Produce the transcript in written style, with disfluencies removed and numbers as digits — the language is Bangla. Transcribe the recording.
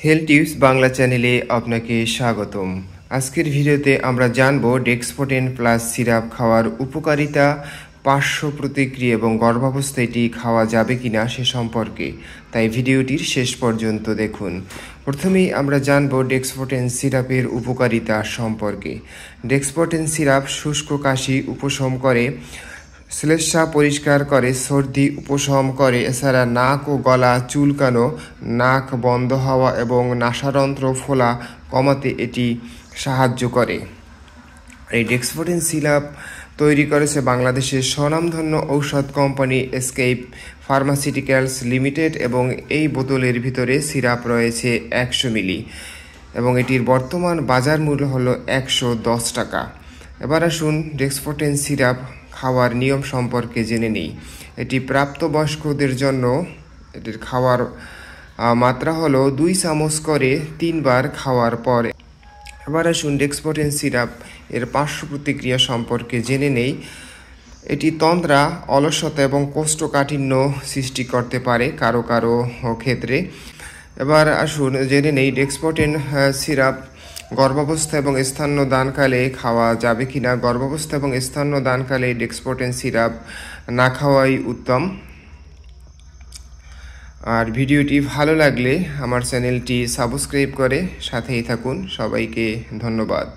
হেলথ টিপস বাংলা চ্যানেলে আপনাকে স্বাগতম। আজকের ভিডিওতে আমরা জানব ডেক্সপোটেন প্লাস সিরাপ খাওয়ার উপকারিতা, পার্শ্ব প্রতিক্রিয়া এবং গর্ভাবস্থায় এটি খাওয়া যাবে কিনা সে সম্পর্কে। তাই ভিডিওটির শেষ পর্যন্ত দেখুন। প্রথমেই আমরা জানব ডেক্সপোটেন সিরাপের উপকারিতা সম্পর্কে। ডেক্সপোটেন সিরাপ শুষ্ক কাশি উপশম করে, শ্লেষ্মা পরিষ্কার করে, সর্দি উপশম করে। এছাড়া নাক ও গলা চুলকানো, নাক বন্ধ হওয়া এবং নাসারন্ধ্র ফোলা কমাতে এটি সাহায্য করে। এই ডেক্সপোটেন সিরাপ তৈরি করেছে বাংলাদেশের স্বনামধন্য ঔষধ কোম্পানি এসকেপ ফার্মাসিউটিক্যালস লিমিটেড এবং এই বোতলের ভিতরে সিরাপ রয়েছে 100 মিলি এবং এটির বর্তমান বাজার মূল্য হলো 110 টাকা। এবার আসুন ডেক্সপোটেন সিরাপ খাওয়ার নিয়ম সম্পর্কে জেনে নিই। এটি প্রাপ্তবয়স্কদের জন্য এটির খাওয়ার মাত্রা হলো 2 চামচ করে 3 বার খাওয়ার পর। এবার আসুন ডেক্সপোটেন সিরাপ এর পার্শ্ব প্রতিক্রিয়া সম্পর্কে জেনে নেই। এটি তন্দ্রা, অলসতা এবং কোষ্ঠকাঠিন্য সৃষ্টি করতে পারে কারো কারো ক্ষেত্রে। এবার আসুন জেনে নেই ডেক্সপোটেন সিরাপ গর্ভাবস্থা এবং স্তন্যদানকালে খাওয়া যাবে কিনা। গর্ভাবস্থা এবং স্তন্যদানকালে ডেক্সপোটেন সিরাপ না খাওয়াই উত্তম। আর ভিডিওটি ভালো লাগলে আমার চ্যানেলটি সাবস্ক্রাইব করে সাথেই থাকুন। সবাইকে ধন্যবাদ।